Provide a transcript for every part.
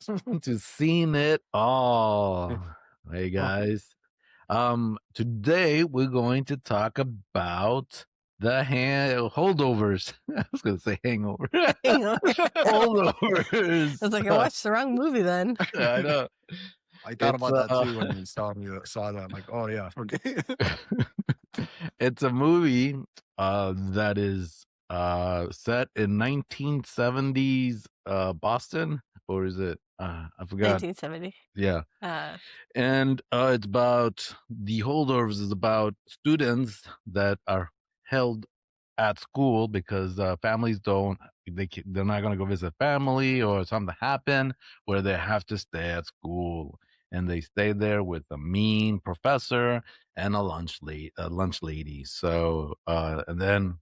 to Seen It All. Hey Oh, guys. Today we're going to talk about the holdovers. I was gonna say hangover. Hang on. Holdovers. I was like, I watched the wrong movie then. I know. I thought It's about that too when you saw that. I'm like, oh yeah, okay. it's a movie that is set in 1970s Boston, or is it I forgot. 1970. Yeah. Uh, And it's about the holdovers is about students that are held at school because families don't they're not going to go visit family or something happen where they have to stay at school, and they stay there with a mean professor and a lunch lady. So and then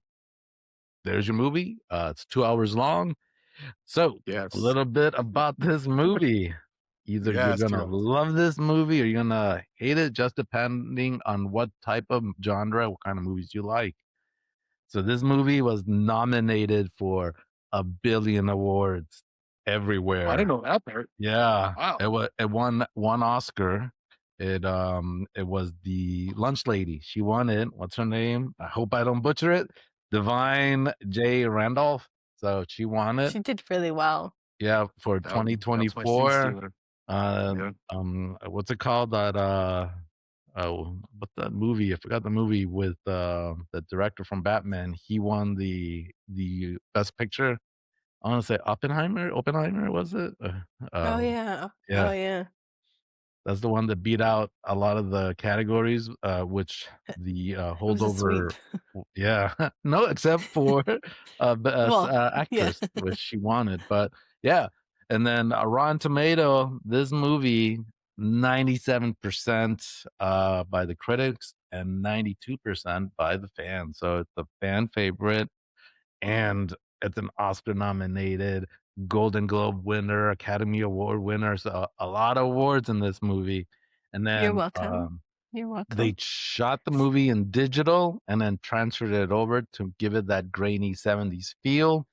there's your movie. It's 2 hours long. So, a Yes. little bit about this movie. Either you're Yes, gonna yeah. love this movie or you're gonna hate it, just depending on what type of genre, what kind of movies you like. So this movie was nominated for a billion awards I didn't everywhere. know that part. Yeah, Wow. it won one Oscar. It was the lunch lady. She won it. What's her name? I hope I don't butcher it. Divine J. Randolph. So she won it. she did really well. Yeah, for That's my scene 2024. stealer. Uh, Yeah. what's it called? What's that movie? I forgot the movie with the director from Batman. He won the best picture. I want to say Oppenheimer. Oppenheimer was it? Oh Uh, yeah. Oh yeah, yeah. that's the one that beat out a lot of the categories, which the It was a sweep. holdover. Yeah, no, except for best Well, yeah. actress, which she wanted. But yeah, and then Rotten Tomato, this movie 97% by the critics and 92% by the fans. So it's a fan favorite, and it's an Oscar nominated, Golden Globe winner, Academy Award winner. So a lot of awards in this movie. And You're then welcome. You're they welcome. shot the movie in digital and then transferred it over to give it that grainy 70s feel.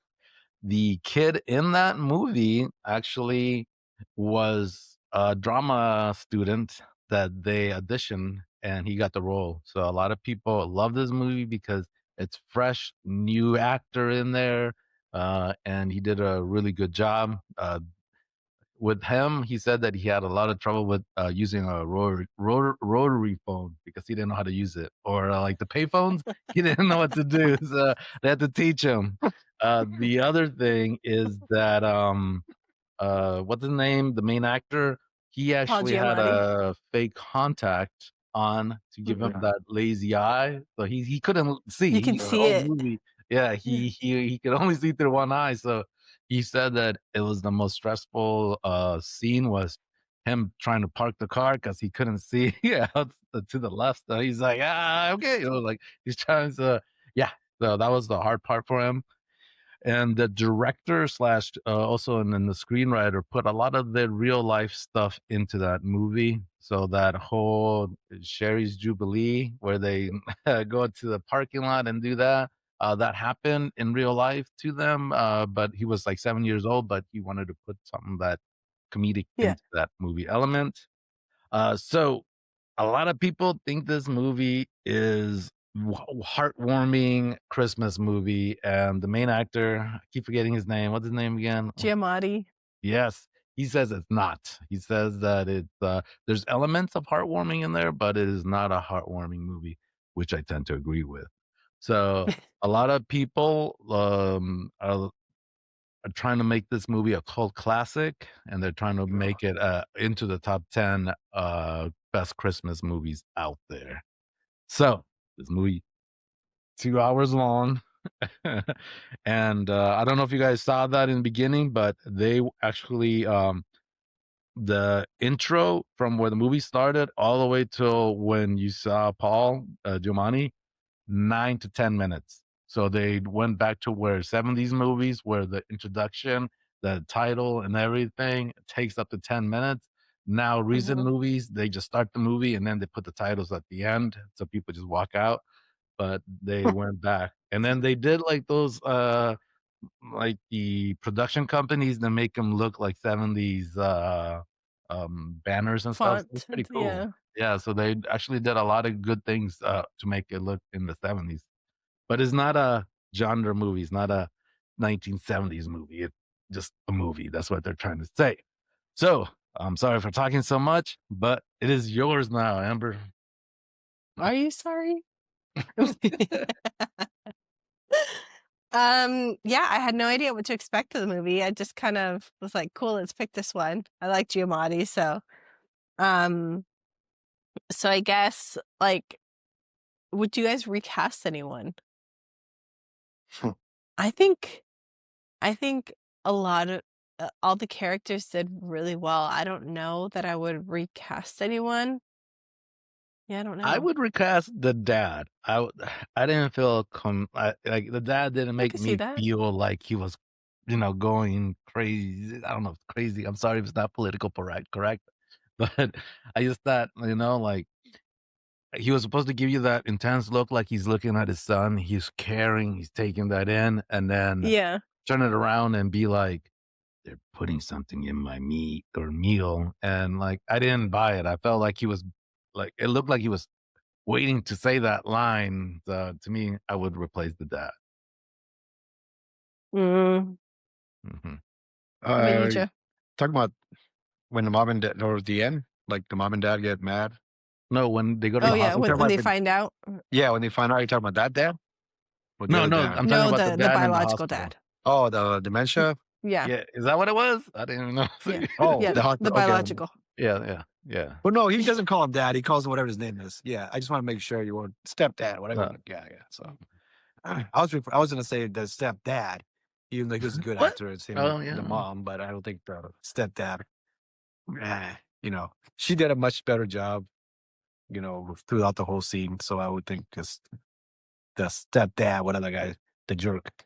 The kid in that movie actually was a drama student that they auditioned, and he got the role. So a lot of people love this movie because it's fresh, new actor in there, and he did a really good job. With him, he said that he had a lot of trouble with using a rotary phone because he didn't know how to use it, or like the payphones, he didn't know what to do. So they had to teach him. The other thing is that what's his name? The main actor, he Paul actually had Giamatti. a fake contact on to give him Mm-mm. Yeah. that lazy eye, so he couldn't You see. can The Yeah. see whole it. movie, yeah, Yeah. he could only see through one eye. So he said that it was the most stressful scene was him trying to park the car because he couldn't see out to the left. So he's like, okay, like he's trying to, yeah. So that was the hard part for him, and the director slash also and then the screenwriter put a lot of the real life stuff into that movie. So that whole Sherry's Jubilee where they go to the parking lot and do that, that happened in real life to them, but he was like 7 years old, but he wanted to put something that comedic Yeah. into that movie element. So a lot of people think this movie is heartwarming Christmas movie, and the main actor, I keep forgetting his name. What's his name again? Giamatti. Yes, he says it's not. He says that it's there's elements of heartwarming in there, but it is not a heartwarming movie, which I tend to agree with. So a lot of people are trying to make this movie a cult classic, and they're trying to Yeah. make it into the top 10 best Christmas movies out there. So this movie 2 hours long. And I don't know if you guys saw that in the beginning, but they actually the intro from where the movie started all the way till when you saw Paul Giamatti, 9 to 10 minutes. So they went back to where 70s movies, where the introduction, the title, and everything takes up to 10 minutes. Now, recent Hmm. movies, they just start the movie and then they put the titles at the end, so people just walk out. But they went back, and then they did like those. like the production companies that make them look like 70s banners and stuff. It's Font. pretty cool. Yeah. Yeah, so they actually did a lot of good things to make it look in the 70s. But it's not a genre movie. It's not a 1970s movie. It's just a movie. That's what they're trying to say. So I'm sorry for talking so much, but it is yours now, Amber. Are you sorry? Yeah, I had no idea what to expect of the movie. I just kind of was like, cool, let's pick this one. I like Giamatti, so I guess, like, would you guys recast anyone? I think a lot of all the characters did really well. I don't know that I would recast anyone. Yeah, I don't know. I would recast the dad. I didn't feel like the dad didn't make could see me that. feel like he was, going crazy. I don't know if it's crazy. I'm sorry if it's not political correct, but I just thought, like he was supposed to give you that intense look, like he's looking at his son. He's caring. He's taking that in, and then Yeah. turn it around and be like, they're putting something in my meat or meal, and like I didn't buy it. I felt like he was like it looked like he was waiting to say that line. To me, I would replace the dad. Mm. Hmm. What about you, Joe? Talking about when the mom and dad, or the end, like the mom and dad get mad. No, when they go to Oh the yeah, hospital. when they find out. Yeah, when they find out, you're talking about that dad? Or the No, other no, dad? I'm talking No, about the the dad in the biological hospital. dad. Oh, the dementia? Yeah. Yeah, is that what it was? I didn't even know. Yeah. Oh, Yeah, the hospital. the Okay. biological. Yeah. Well, no, he doesn't call him dad. He calls him whatever his name is. Yeah, I just want to make sure you want stepdad, whatever. Uh, Yeah. So I was gonna say the stepdad, even though he was a good What? actor. Same Oh, with yeah. the mom, but I don't think the stepdad. She did a much better job, throughout the whole scene. So I would think just the stepdad, whatever guy, the jerk.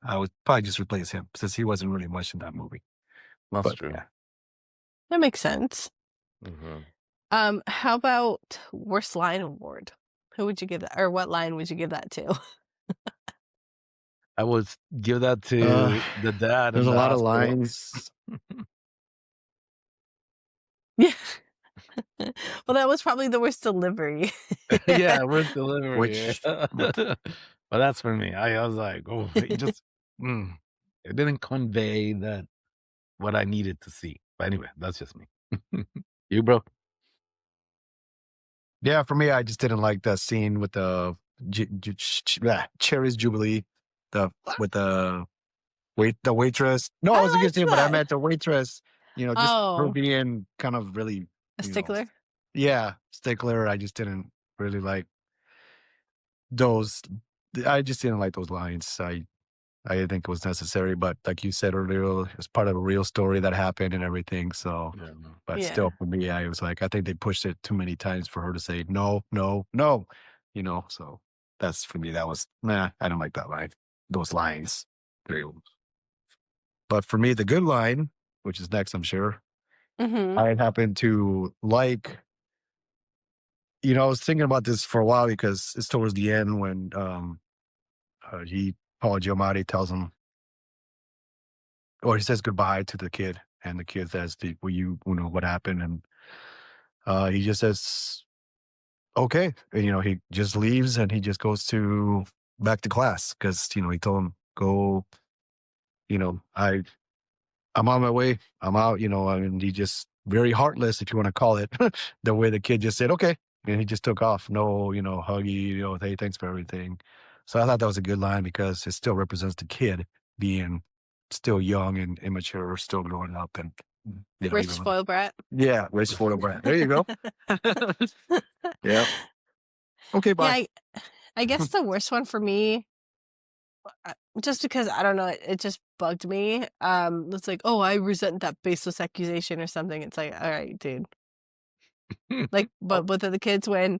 I would probably just replace him since he wasn't really much in that movie. That's But true. yeah. That makes sense. Hmm. How about worst line award? Who would you give that, or what line would you give that to? I would give that to the dad. There's in a the lot of hospital. lines. Yeah. Well, that was probably the worst delivery. Yeah, worst delivery. Which- But that's for me. I was like, oh, it just it didn't convey that what I needed to see. But anyway, that's just me. You, bro? Yeah, for me, I just didn't like that scene with the Cherry's Jubilee, with the waitress. No, I was gonna liked say, but I that. meant the waitress. Just her Oh, being kind of really a stickler. stickler. I just didn't really like those. I just didn't like those lines. I didn't think it was necessary, but like you said earlier, it's part of a real story that happened and everything. So, Yeah. but Yeah. still, for me, I was like, I think they pushed it too many times for her to say no, no, no. So that's for me. That was I don't like that line. Those lines. But for me, the good line, which is next, I'm sure, Mm-hmm. I happen to like. I was thinking about this for a while because it's towards the end when Paul Giamatti tells him, or he says goodbye to the kid, and the kid says, "Will you know what happened?" And he just says, "Okay," and he just leaves and he just goes back to class because he told him, "Go, I'm on my way. I'm out." And he just very heartless, if you want to call it, the way the kid just said, "Okay," and he just took off. No, huggy, hey, thanks for everything. So I thought that was a good line because it still represents the kid being still young and immature, still growing up, and Rich even- spoiled brat. yeah, rich spoiled brat. There you go. Yeah. Okay, bye. Yeah, I guess the worst one for me, just because I don't know, it just bugged me. It's like, oh, I resent that baseless accusation or something. It's like, all right, dude. Like, but both of the kids, when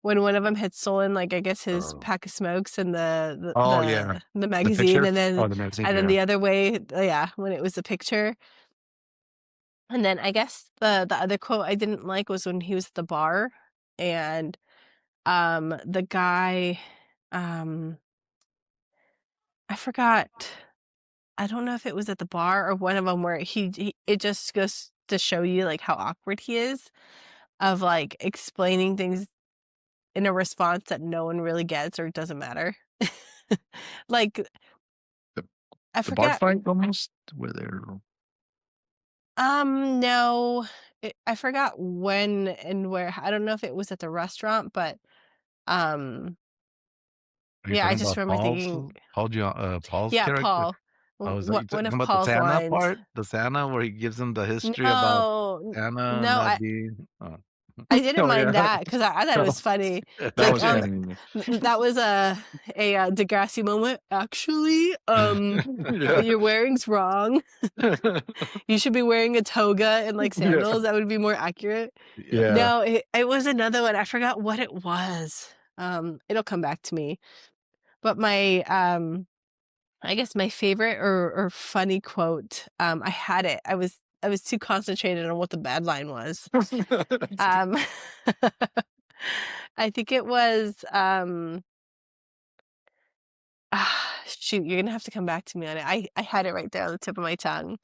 one of them had stolen, like, I guess his pack of smokes and the Oh, yeah. the The magazine, picture? and then Oh, the magazine. and then Yeah. the other way, yeah, when it was a picture. And then I guess the other quote I didn't like was when he was at the bar and the guy, I forgot I don't know if it was at the bar or one of them where it just goes to show you like how awkward he is of like explaining things in a response that no one really gets or doesn't matter. Like I The bar forgot. fight almost where they're. No, I forgot when and where. I don't know if it was at the restaurant, but Are you yeah, I talking just about remember thinking, Paul's yeah, character? Paul. I was like, you One talking of about the Paul's Santa lines. part? The Santa where he gives him the history about No, Santa no, not being. Oh. I didn't Oh mind yeah, that because I thought it was funny. It's that like, was funny. that was a Degrassi moment. Actually, what Yeah. you're wearing's wrong. You should be wearing a toga and like Yeah. sandals. That would be more accurate. Yeah. No, it was another one. I forgot what it was. It'll come back to me. But my I guess my favorite or funny quote, I had it. I was too concentrated on what the bad line was. Um, I think it was shoot, you're gonna have to come back to me on it. I had it right there on the tip of my tongue.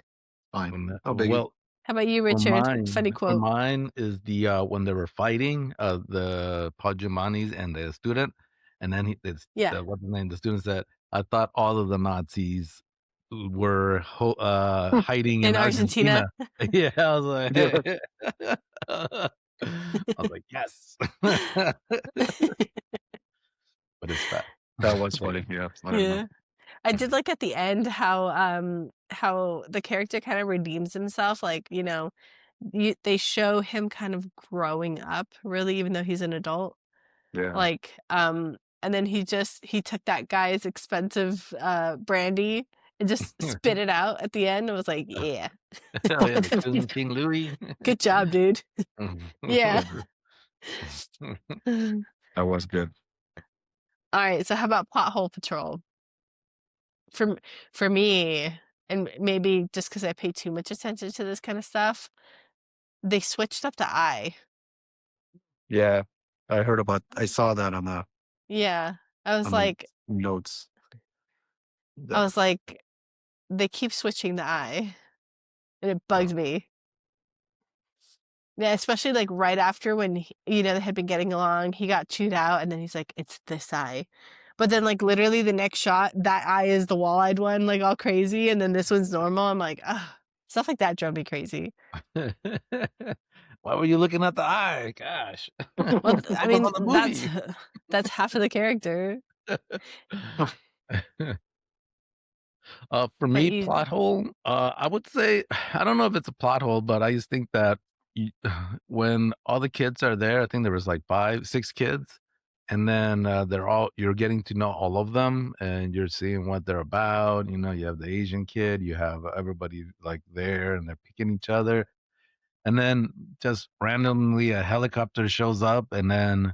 Fine. Oh, biggie. Well, How about you, for Richard? Funny for quote. mine is the when they were fighting, the Paul Giamatti's and the student, and then Yeah. what's his name? The student said, "I thought all of the Nazis were hiding In in Argentina. Argentina." Yeah, I was like, Yeah. I was like, yes, but it's fat. That was funny. Yeah. I don't know. Yeah. I did like at the end how the character kind of redeems himself. Like, they show him kind of growing up, really, even though he's an adult. Yeah. Like, and then he took that guy's expensive brandy and just spit it out at the end. It was like, yeah. Oh yeah, the King Louis. Good job, dude. Yeah. That was good. All right, so how about Pothole Patrol? For me, and maybe just because I pay too much attention to this kind of stuff, they switched up the eye. Yeah. I saw that on the Yeah. I was on the like, notes. they keep switching the eye, and it Oh. bugged me. Yeah, especially like right after when they had been getting along, he got chewed out, and then he's like, "It's this eye," but then like literally the next shot, that eye is the wall-eyed one, like all crazy, and then this one's normal. I'm like, stuff like that drove me crazy. Why were you looking at the eye? Gosh. Well, I Focus mean, on the movie. that's half of the character. For But me, you, plot hole. I would say I don't know if it's a plot hole, but I just think that you, when all the kids are there, I think there was like 5, 6 kids, and then you're getting to know all of them, and you're seeing what they're about. You have the Asian kid, you have everybody like there, and they're picking each other, and then just randomly a helicopter shows up, and then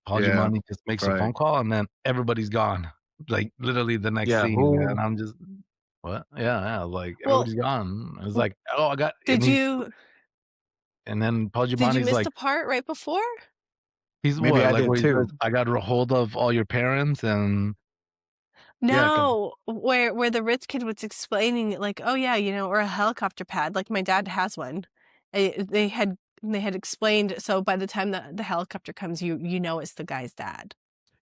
Paul Yeah. Giamatti just makes a Right. phone call, and then everybody's gone. Like literally the next Yeah. scene, and I'm just what? Yeah, like well, everybody's gone. It's like, oh, I got. did you And then Paul Giamatti's miss like, the part right before? he's Maybe what? I Like did where he says, too. I got a hold of all your parents, and Yeah. 'Cause No, where the rich kid was explaining like, oh yeah, or a helicopter pad, like my dad has one. They had explained, so by the time the helicopter comes, you know it's the guy's dad.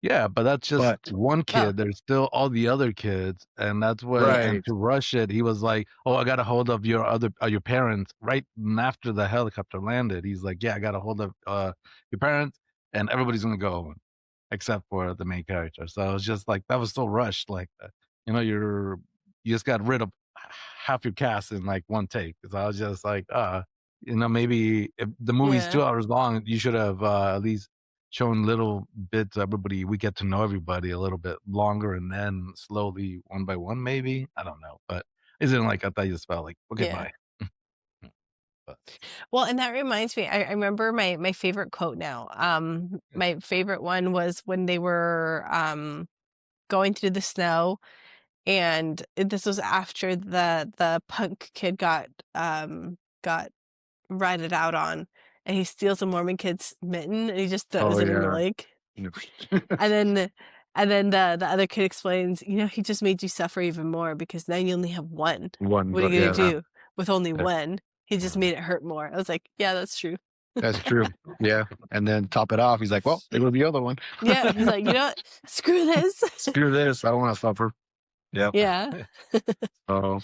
yeah, but that's just But one Oh, kid. There's still all the other kids, and that's what. yeah, And right. to rush it, he was like, "Oh, I got a hold of your parents." Right after the helicopter landed, he's like, "Yeah, I got a hold of your parents, and everybody's gonna go except for the main character." So it's just like that was so rushed. Like, you just got rid of half your cast in like one take. So I was just like, maybe if the movie's yeah, 2 hours long, you should have at least shown little bits of everybody. We get to know everybody a little bit longer, and then slowly, one by one, maybe. I don't know, but isn't like I thought you just felt like, okay, yeah. bye. But Well, and that reminds me, I remember my favorite quote now. My favorite one was when they were going through the snow, and this was after the punk kid got ratted out on, and he steals a Mormon kid's mitten and he just Oh throws it in the yeah. lake. And then And then the other kid explains, he just made you suffer even more because now you only have one. One, What are but you gonna yeah, do with only yeah, one? He just Mhm. made it hurt more. I was like, yeah, that's true. that's true. Yeah, and then top it off, he's like, "Well, there will be the other one." Yeah, he's like, you know what? Screw this. Screw this. I don't want to suffer. Yep. Yeah. So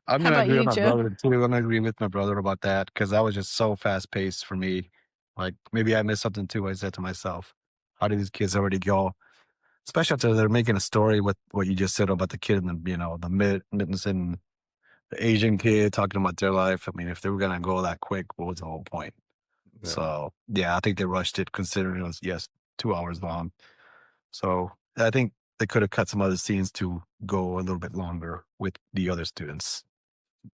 I'm How gonna about agree with you, my Joe? brother too. I'm gonna agree with my brother about that because that was just so fast paced for me. Like maybe I missed something too. I said to myself, "How did these kids already go?" Especially after they're making a story with what you just said about the kid and the mittens and the Asian kid talking about their life. I mean, if they were gonna go that quick, what was the whole point? Yeah. So yeah, I think they rushed it considering it was 2 hours long. So I think they could have cut some other scenes to go a little bit longer with the other students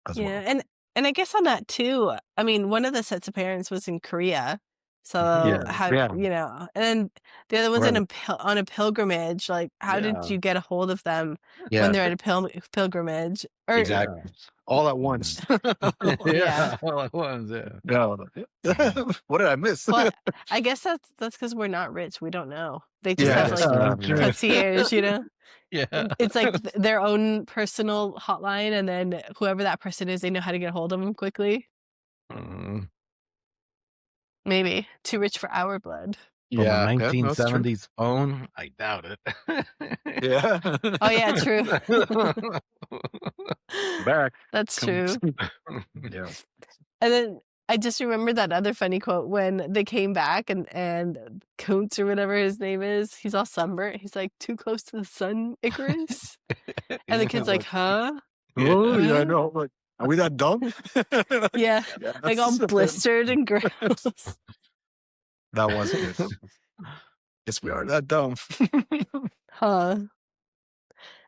as Yeah, well. and I guess on that too, I mean, one of the sets of parents was in Korea. Yeah, So how, yeah, and then the other one's right. on a pilgrimage. Like, how did Yeah. you get a hold of them when Yeah, they're at a pilgrimage? Or exactly. Yeah. All at Mhm. once. yeah. Yeah. All at once. Yeah. Yeah. What did I miss? Well, I guess that's because we're not rich. We don't know. They just Yeah, have that's like true. True. concierge, Yeah. It's like their own personal hotline, and then whoever that person is, they know how to get a hold of them quickly. Mhm. Maybe too rich for our blood. From a Yeah, yeah, no, it's true. 1970s phone, I doubt it. Yeah. Oh yeah, true. Back. That's Come. true. Yeah. And then I just remembered that other funny quote when they came back and Kuntz or whatever his name is, he's all sunburnt. He's like, "Too close to the sun, Icarus?" And the kid's like, "Huh? Yeah. Oh, yeah, I What?" know. Like, are we that dumb? Yeah, like all Yes. blistered and gross. That was good. Yes, we are that dumb. Huh.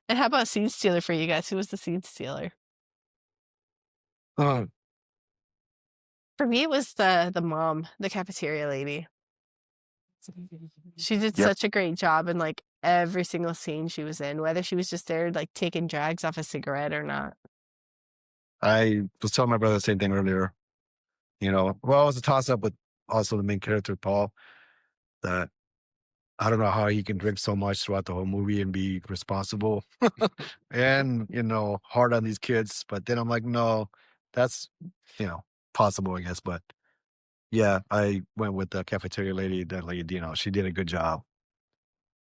And how about Seed Stealer for you guys? Who was the Seed Stealer? Uh, For me, it was the mom, the cafeteria lady. She did yep. such a great job in like every single scene she was in, whether she was just there like taking drags off a cigarette or not. I was telling my brother the same thing earlier. Well, it was a toss up with also the main character, Paul, that I don't know how he can drink so much throughout the whole movie and be responsible and, hard on these kids. But then I'm like, no, that's, possible, I guess. But yeah, I went with the cafeteria lady. That lady, she did a good job.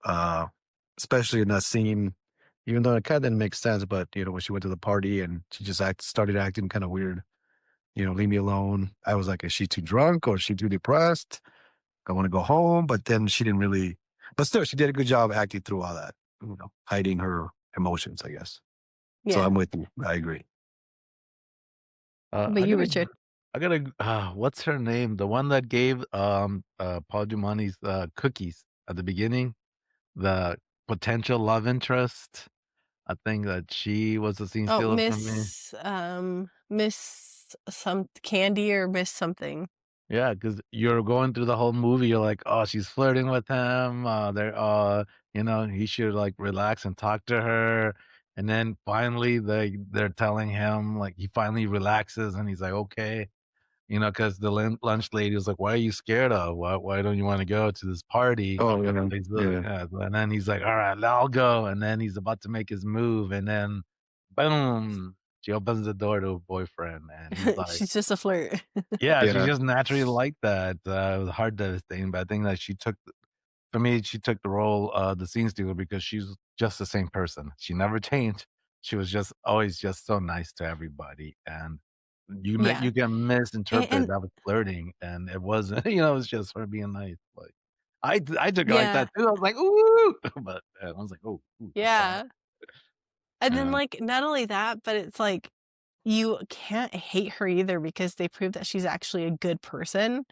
Uh, Especially in that scene, even though it kind of didn't make sense, but, when she went to the party and she just started acting kind of weird, leave me alone. I was like, is she too drunk or is she too depressed? I want to go home. But then she didn't really, but still, she did a good job acting through all that, hiding her emotions, I guess. So Yeah. I'm with you. I agree. But I you, gotta, Richard. what's her name? The one that gave Paul Giamatti's cookies at the beginning, the potential love interest. I think that she was a scene Oh, stealer for me. Miss some Candy or Miss something. Yeah, because you're going through the whole movie, you're like, oh, she's flirting with him. He should like relax and talk to her. And then finally, they're telling him like he finally relaxes and he's like, okay, because the lunch lady was like, why are you scared of? Why don't you want to go to this party? Oh, yeah. Yeah. Yeah, and then he's like, all right, I'll go. And then he's about to make his move, and then boom, she opens the door to a boyfriend, and he's like. She's just a flirt. Yeah, she's Yeah. just naturally like that. It was hard to thing, but I think that for me, she took the role, the scene stealer, because she's just the same person. She never changed. She was just always just so nice to everybody, and Yeah. you can misinterpret And that was flirting, and it wasn't. It was just her being nice. Like I took it like yeah. that too. I was like, ooh, but I was like, oh, ooh, Yeah. And then yeah, like not only that, but it's like you can't hate her either because they prove that she's actually a good person.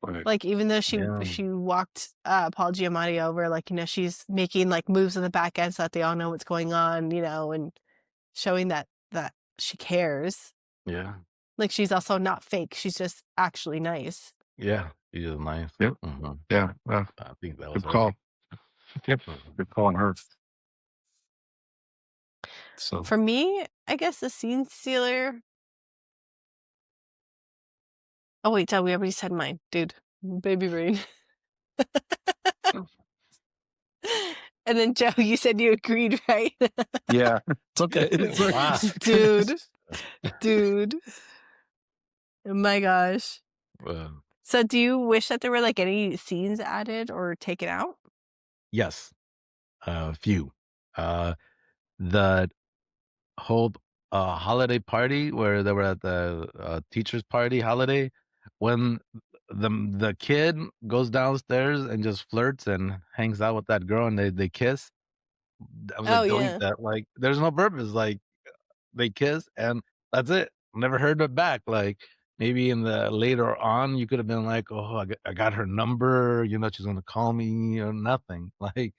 Right. Like even though yeah, she walked Paul Giamatti over, like, she's making like moves in the back end so that they all know what's going on, and showing that she cares. yeah, Like she's also not fake. She's just actually nice. yeah. She is nice. Yep. hmm Yeah. Well, I think that was good her. call. Yep. Mhm. Good call on her. So For me, I guess the scene stealer. Oh wait, we already said mine, dude. Baby brain. And then Joe, you said you agreed, right? Yeah, it's okay. Wow. Dude. Oh my gosh. So do you wish that there were like any scenes added or taken out? Yes, a few. The whole holiday party where they were at the teachers' party holiday, when the kid goes downstairs and just flirts and hangs out with that girl and they kiss. I was Oh like, delete yeah. that. Like, there's no purpose. Like, they kiss and that's it. Never heard it back. Like, maybe in the later on, you could have been like, oh, I got her number. She's gonna call me or nothing. Like,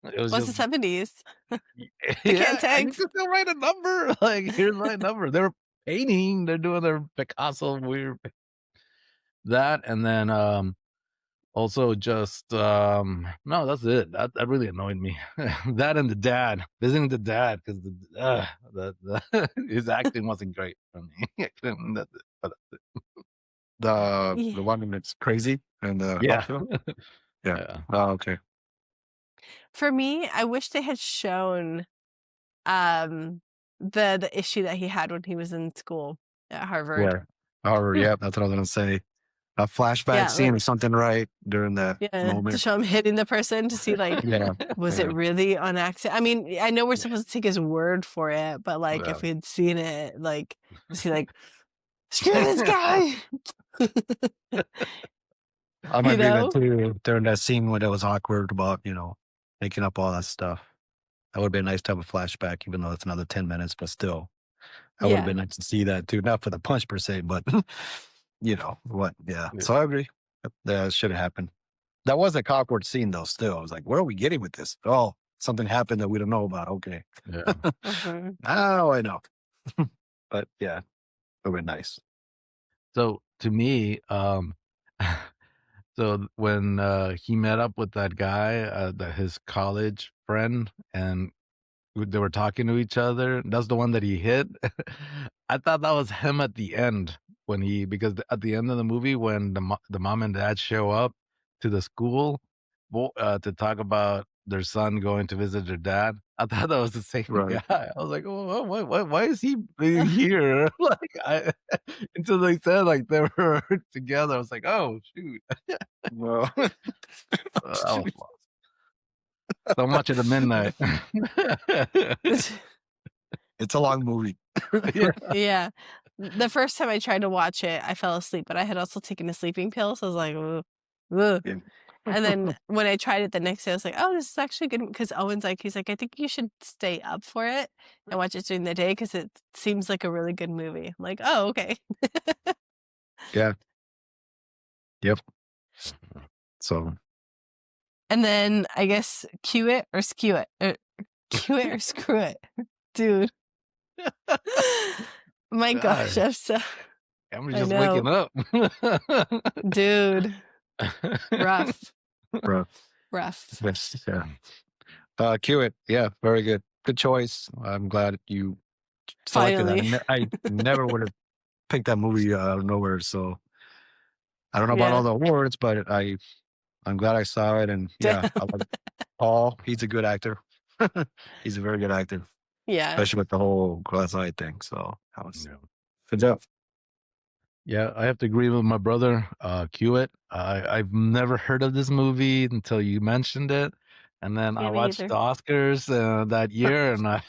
it was What's the just 70s? They can't yeah. You text. can still write a number. Like, here's my number. They're painting. They're doing their Picasso weird that, and then also just no, that's it. That really annoyed me. That and the dad visiting the dad because his acting wasn't great for me. I couldn't- that's it, but the Yeah. one that's crazy and the yeah, hospital. Yeah. yeah, Oh, okay. For me, I wish they had shown um the issue that he had when he was in school at Harvard. Yeah. Or yeah, that's what I was gonna say. A flashback Yeah, scene like or something right during that yeah, to moment. show him hitting the person to see like Yeah. was it Yeah. really on accident? I mean, I know we're supposed to take his word for it, but like yeah. if we had seen it, like to see like screw this guy, I might you agree that know? too during that scene when it was awkward about, making up all that stuff. That would have been nice to have a flashback, even though it's another 10 minutes, but still. That would have Yeah, been nice to see that too. Not for the punch per se, but what yeah. Yeah. So I agree. That should have happened. That was a awkward scene though, still. I was like, where are we getting with this? Oh, something happened that we don't know about. Okay. Yeah. mhm. Now I know. But yeah, it would have been nice. So to me, so when he met up with that guy, his college friend, and they were talking to each other. That's the one that he hit. I thought that was him at the end because at the end of the movie when the mom and dad show up to the school to talk about their son going to visit their dad. I thought that was the same Right. guy. I was like, oh, why is he here? Like, until they said like they were together. I was like, oh shoot, Well, I was lost. So much at the midnight. it's a long movie. Yeah. Yeah. The first time I tried to watch it, I fell asleep, but I had also taken a sleeping pill, so I was like, "Ugh, ugh." Yeah. And then when I tried it the next day, I was like, "Oh, this is actually good." Because Owen's like, he's like, "I think you should stay up for it and watch it during the day because it seems like a really good movie." I'm like, "Oh, okay." Yeah. Yep. So And then I guess cue it or skew it, or cue it or screw it, dude. My gosh, God, I'm so I'm I just waking know, up. dude. Rough, rough. rough. Yes, yeah. Cue it. Yeah, very good. Good choice. I'm glad you selected that. Finally, I never would have picked that movie out of nowhere. So I don't know about all yeah. the awards, but I'm glad I saw it. And yeah, I like Paul. He's a good actor. He's a very good actor, Yeah. especially with the whole glass eye thing. So that was Yeah. good job. Yeah, I have to agree with my brother. Cue it. I've never heard of this movie until you mentioned it, and then I Yeah, me watched either. the Oscars that year, and I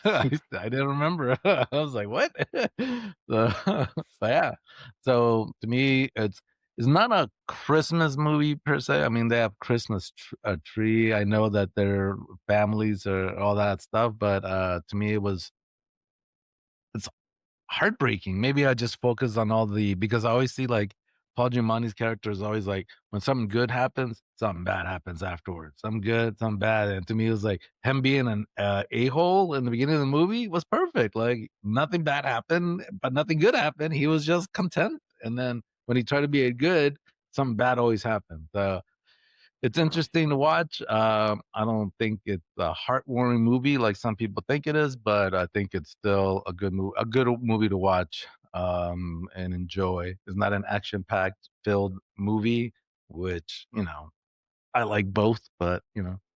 didn't remember. I was like, "What?" So, but yeah. So to me, it's not a Christmas movie per se. I mean, they have Christmas tree. I know that their families are all that stuff, but to me, it's heartbreaking. Maybe I just focus on all because I always see like Paul Giamatti's character is always like when something good happens, something bad happens afterwards. Some good, some bad. And to me, it was like him being an a-hole in the beginning of the movie was perfect. Like nothing bad happened, but nothing good happened. He was just content. And then when he tried to be a good, something bad always happened. It's interesting to watch. I don't think it's a heartwarming movie like some people think it is, but I think it's still a good movie to watch and enjoy. It's not an action-packed filled movie, which I like both, but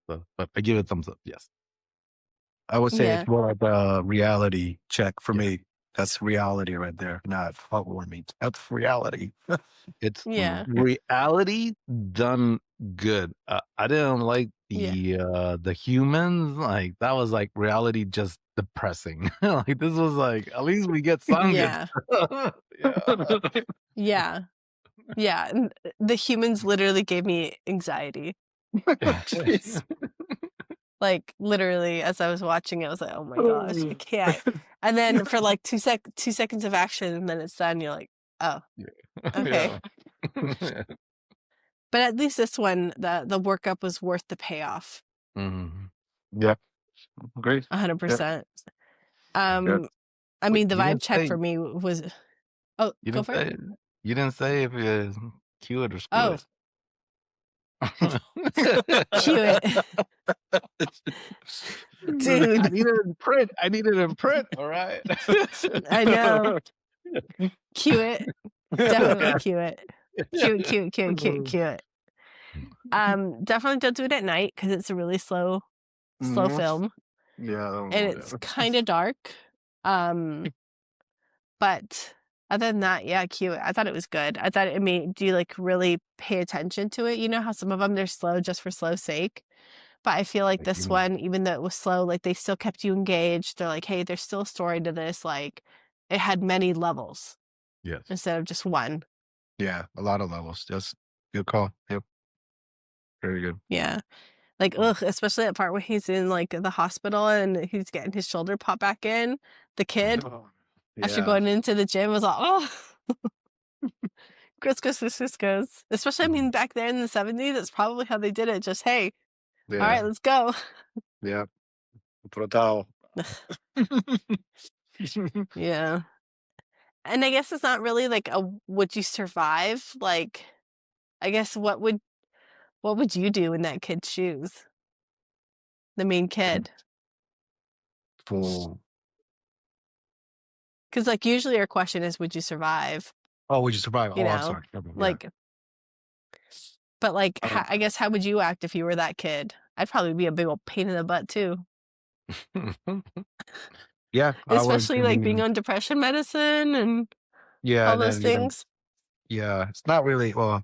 So, but I give it thumbs up. Yes. I would say Yeah. it's more like a reality check for Yeah. me. That's reality right there, not heartwarming. That's reality. It's Yeah. reality done good. I didn't like Yeah. the humans. Like that was like reality just depressing. Like this was like at least we get some good Yeah. stuff. Yeah. Yeah. Yeah. And the humans literally gave me anxiety. Jeez. Like literally, as I was watching it, I was like, "Oh my gosh, I can't." And then for like 2 seconds of action, and then it's done. You're like, "Oh, okay." Yeah. But at least this one, the workup was worth the payoff. Mhm. Yeah. Great. 100%. Yeah. I Wait, mean, the you vibe didn't check say for me was. Oh, you go didn't for it. say you didn't say if you cue it or screw Oh, it. cue it, dude. I need it in print. I need it in print. All right. I know. Cue it. Definitely Okay. cue it. Cue it. Cue it. Cue it. Cue it. Cue it. Definitely don't do it at night because it's a really slow Mhm. film, Yeah. and it's kind of dark. But other than that, yeah, cue it. I thought it was good. I thought it made you like really pay attention to it. You know how some of them they're slow just for slow's sake. But I feel like Like this even one, even though it was slow, like they still kept you engaged. They're like, hey, there's still a story to this. Like it had many levels yes. instead of just one. Yeah, a lot of levels. Just good call. Yep. Very good. Yeah. Like, ugh, especially that part where he's in like the hospital and he's getting his shoulder popped back in. The kid, after Yeah. going into the gym, was like, oh, Chris. Especially, I mean, back there in the 70s, that's probably how they did it. Just, hey, all right, Yeah. let's go. Yeah. Total. Yeah. And I guess it's not really like a would you survive? Like, I guess what would you do in that kid's shoes? The main kid. Full. Because like usually our question is, would you survive? Oh, would you survive? You Oh, I'm know, sorry. Yeah. like, but like, I guess how would you act if you were that kid? I'd probably be a big old pain in the butt too. Yeah, I would. Especially like being on depression medicine and Yeah, all and those then things. yeah, it's not really. Well,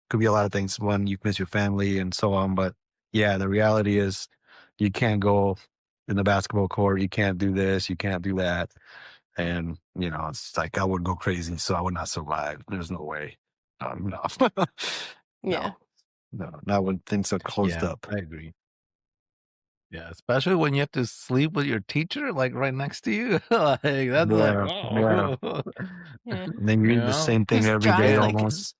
could be a lot of things. One, you miss your family and so on. But yeah, the reality is, you can't go in the basketball court. You can't do this. You can't do that. And it's like I would go crazy, so I would not survive. There's no way. No, Yeah. no, not when things are closed Yeah, up. I agree. Yeah, especially when you have to sleep with your teacher like right next to you. Like that's like Yeah. oh. Yeah. And then you You eat the know? same thing He's every drunk, day like, almost.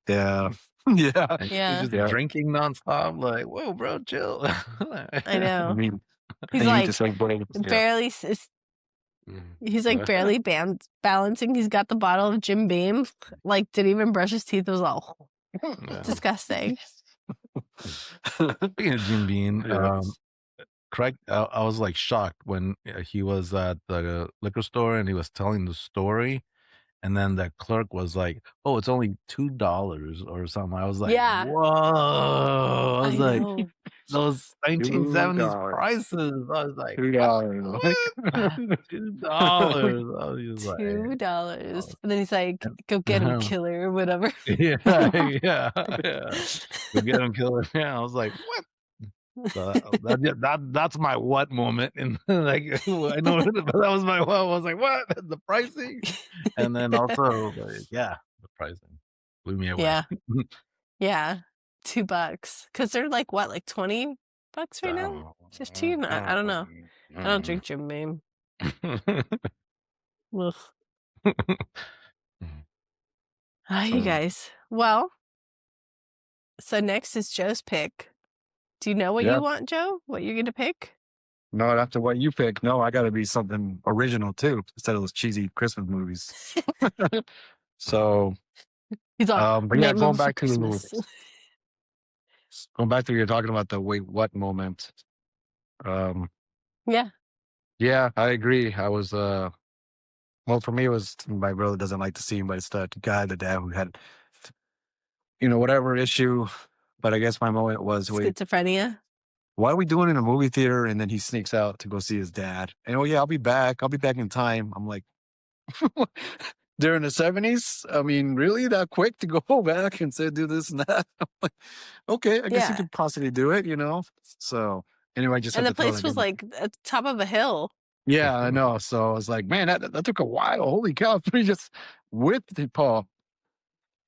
Yeah. Yeah. And yeah. he's just Yeah. drinking nonstop. Like, whoa, bro, chill. I I know. mean, He's and you eat like the same bread. Yeah. barely. He's like barely balancing. He's got the bottle of Jim Beam. Like didn't even brush his teeth. It was all Yeah. disgusting. Speaking of Jim Bean, Yeah. Craig, I was like shocked when he was at the liquor store and he was telling the story, and then the clerk was like, "Oh, it's only $2 or something." I was like, Yeah. "Whoa!" I I was like, know. "Those 1970s $2. prices." I was like, $2. $2. I was just like, $2. And then he's like, and- go get him, killer, or whatever. yeah, yeah. Go get him, killer. Yeah, I was like, what? So that's my what moment, and like I know but that was my what. I was like, what the pricing, and then also like, yeah, the pricing blew me away. Yeah. Yeah. $2. Because they're like what, like $20 right now? 15? I don't know. I don't drink Jim Beam. Ugh. Hi, you guys. Well, so next is Joe's pick. Do you know what Yeah. you want, Joe? What you're gonna pick? No, after what you pick, no, I got to be something original too, instead of those cheesy Christmas movies. So, He's all but yeah, Nightmare going Before back to Christmas. you're talking about the wait what moment. Yeah. Yeah, I agree. I was well, for me it was my brother doesn't like to see him, but it's the dad who had whatever issue. But I guess my moment was Schizophrenia. why are we doing it in a movie theater? And then he sneaks out to go see his dad. And oh yeah, I'll be back. I'll be back in time. I'm like, during the 70s? I mean, really that quick to go back and say do this and that? I'm like, okay, I guess you Yeah. could possibly do it, So anyway, I just And had the to throw place that was in. like at the top of a hill. Yeah, I know. So I was like, man, that took a while. Holy cow! He just whipped the Paul.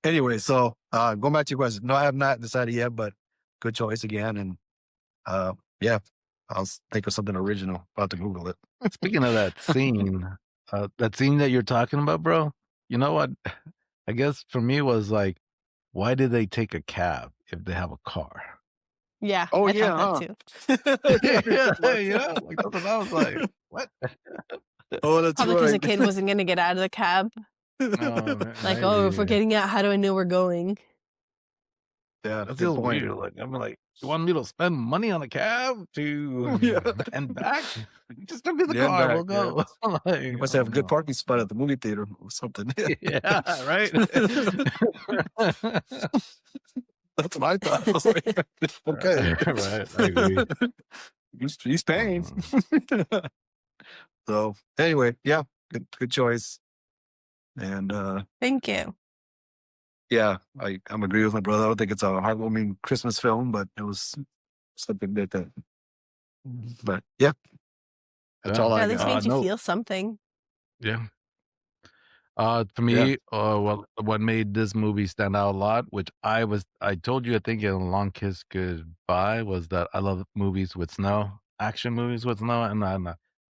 Anyway, so going back to your question, no, I have not decided yet, but good choice again. And yeah, I'll think of something original. About to Google it. Speaking of that scene that you're talking about, bro, you know what? I guess for me was like, why did they take a cab if they have a car? Yeah, Oh I yeah, thought that too. Yeah, like that's what I was like, what? Oh, that's Probably because the right. kid wasn't going to get out of the cab. Oh, Like, oh, if we're maybe. getting out, how do I know we're going? Yeah, That good feels point. weird. Like I'm like, you want me to spend money on a cab to Yeah. and back? Just give me the Yeah, car, we'll back, yeah. go. Like, You I must have a don't good know. parking spot at the movie theater or something. Yeah, right. That's what I thought. I was like, okay. Right, I agree. He's paying. So anyway, yeah, good choice. And Thank you. yeah, I'm agree with my brother. I don't think it's a heartwarming Christmas film, but it was something that but yeah, that's Yeah. all Yeah, I at least got. made you No, feel something. yeah. For Yeah. me, well, what made this movie stand out a lot, which I told you, I think in A Long Kiss Goodbye, was that I love movies with snow, action movies with snow, and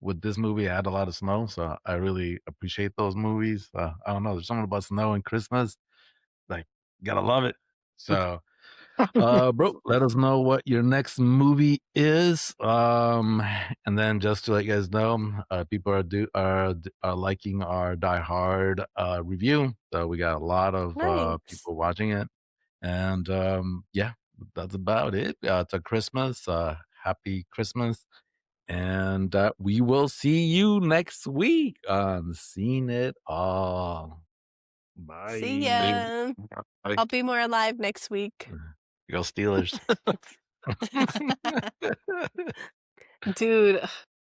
with this movie, I had a lot of snow, so I really appreciate those movies. I don't know, there's something about snow and Christmas, like, gotta love it. So, bro, let us know what your next movie is. And then just to let you guys know, people are liking our Die Hard review. So we got a lot of Nice. people watching it. And yeah, that's about it. It's a Christmas. Happy Christmas. And we will see you next week on Seen It All. Bye. See ya. I'll be more alive next week. Go Steelers. Dude.